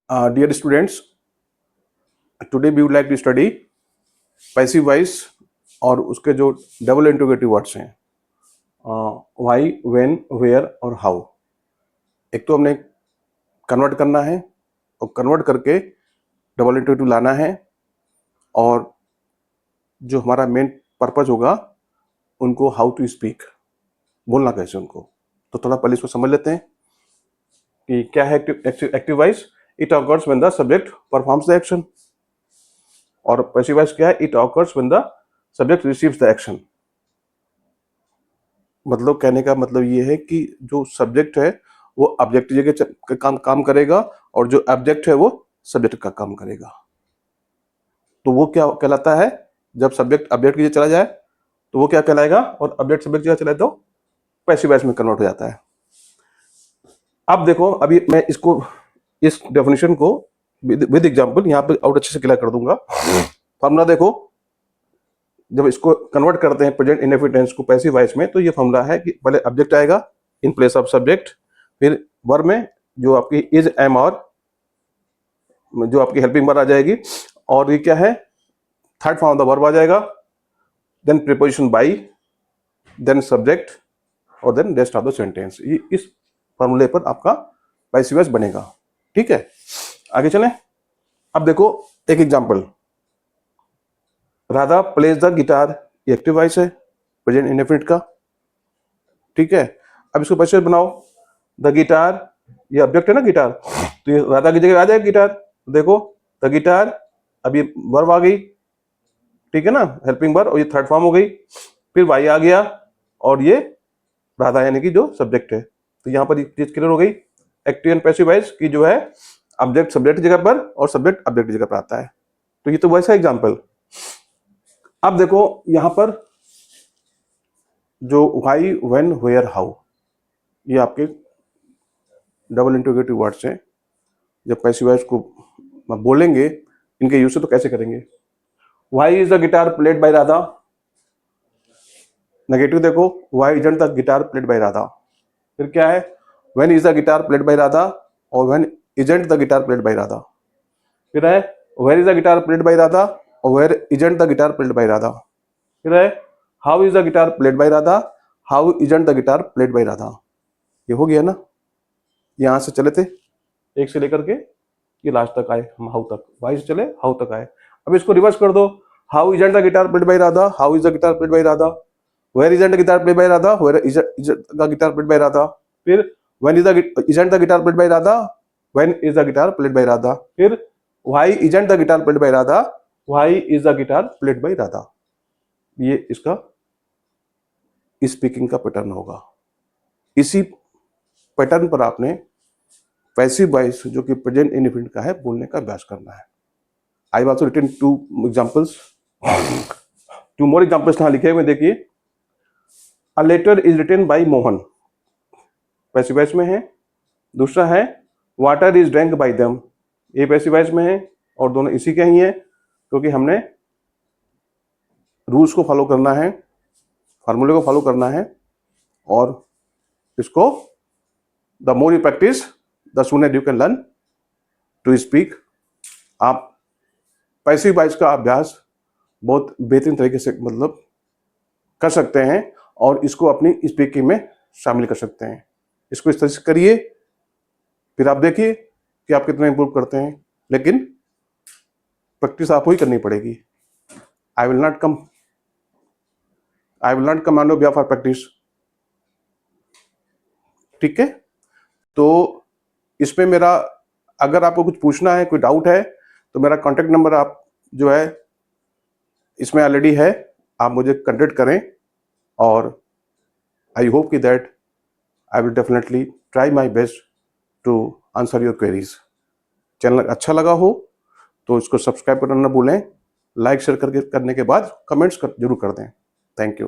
Dear students, today we would like to study passive voice और उसके जो double interrogative words हैं why, when, where और how. एक तो हमने कन्वर्ट करना है और कन्वर्ट करके डबल इंट्रोगेटिव लाना है, और जो हमारा मेन पर्पज होगा उनको हाउ टू स्पीक, बोलना कैसे उनको। तो थोड़ा पहले इसको समझ लेते हैं कि क्या है active voice. It occurs when the subject performs the action. और पैसिव वॉइस क्या है? It occurs when the subject receives the action. मतलब कहने का मतलब ये है कि जो सब्जेक्ट है वो ऑब्जेक्ट की जगह काम करेगा, और जो ऑब्जेक्ट है वो सब्जेक्ट का काम करेगा। तो वो क्या कहलाता है? जब सब्जेक्ट ऑब्जेक्ट की जगह चला जाए तो वो क्या कहलाएगा, और ऑब्जेक्ट सब्जेक्ट की जगह चला तो पैसिव वॉइस में कन्वर्ट हो जाता है। अब देखो, अभी मैं इसको, इस डेफिनेशन को विद एग्जांपल यहाँ पे और अच्छे से क्लियर कर दूंगा। फॉर्मूला देखो, जब इसको कन्वर्ट करते हैं प्रेजेंट इंडेफिनिट टेंस को पैसिव वॉइस में, तो ये फॉर्मूला है कि पहले ऑब्जेक्ट आएगा इन प्लेस ऑफ सब्जेक्ट, फिर वर्ब में जो आपकी इज, एम और जो आपकी हेल्पिंग वर्ब आ जाएगी, और ये क्या है, third form of the verb आ जाएगा, then preposition by, then subject, और then rest of the sentence. ये इस फॉर्मूले पर आपका पैसिव वॉइस बनेगा। ठीक है, आगे चलें। अब देखो एक example, Radha plays the guitar, ये एक्टिव वॉइस है प्रेजेंट इंडेफिनिट का। ठीक है, अब इसको पैसिव बनाओ। द गिटार, ये ऑब्जेक्ट है ना गिटार, तो ये राधा की जगह आ जाएगा गिटार। देखो द गिटार, अब ये वर्ब आ गई, ठीक है ना, हेल्पिंग वर्ब, और ये थर्ड फॉर्म हो गई। फिर वाई आ गया, और ये राधा यानी कि जो सब्जेक्ट है। तो यहाँ पर चीज क्लियर हो गई, एक्टिव एंड पैसिव वॉइस की जो है ऑब्जेक्ट सब्जेक्ट की जगह पर और सब्जेक्ट ऑब्जेक्ट की जगह पर आता है। तो ये तो वैसा एग्जाम्पल। अब देखो यहां पर जो व्हाई, व्हेन, वेयर, हाउ, ये आपके डबल इंट्रोगेटिव वर्ड्स हैं। जब पैसिव वॉइस को बोलेंगे, इनके यूज से तो कैसे करेंगे। Why is the guitar played by Radha, negative देखो, why isn't the guitar played by Radha. फिर क्या है, when is the guitar played by Radha, और when isn't the guitar played by Radha. फिर है where is the guitar played by Radha, और where isn't the guitar played by Radha. फिर है how is the guitar played by Radha, how isn't the guitar played by Radha. ये हो गया ना, यहां से चले थे एक से लेकर के ये लास्ट तक आए हम, हाउ तक, वाई से चले हाउ तक आए। अब इसको रिवर्स कर दो, how isn't the guitar played by Radha, how is the guitar played by Radha, where isn't the guitar played by Radha, where is the guitar played by Radha. फिर when is the isn't the guitar played by Radha, when is the guitar played by Radha. फिर why isn't the guitar played by Radha, why is the guitar played by Radha. ये इसका speaking का pattern होगा। इसी pattern पर आपने passive voice जो कि प्रेजेंट इंडेफिनिट का है बोलने का अभ्यास करना है। I have also written two examples, two more examples यहां लिखे हुए देखिए। A letter is written by Mohan, passive voice में है। दूसरा है water is drank by them, ये पैसिव वॉइस में है, और दोनों इसी के ही है, क्योंकि हमने रूल्स को फॉलो करना है, फार्मूले को फॉलो करना है, और इसको the more you practice the sooner you can learn to speak. आप पैसिव वॉइस का अभ्यास बहुत बेहतरीन तरीके से मतलब कर सकते हैं, और इसको अपनी स्पीकिंग में शामिल कर सकते हैं। इसको इस तरह से करिए, फिर आप देखिए कि आप कितना इंप्रूव करते हैं। लेकिन प्रैक्टिस आपको ही करनी पड़ेगी। I will not come on your behalf for practice. ठीक है, तो इसमें मेरा, अगर आपको कुछ पूछना है, कोई डाउट है, तो मेरा कॉन्टेक्ट नंबर आप जो है इसमें ऑलरेडी है, आप मुझे कांटेक्ट करें, और आई होप कि that I will definitely try my best to answer your queries. Channel अच्छा लगा हो तो इसको सब्सक्राइब करना ना भूलें, लाइक शेयर करने के बाद कमेंट्स जरूर कर दें। Thank you.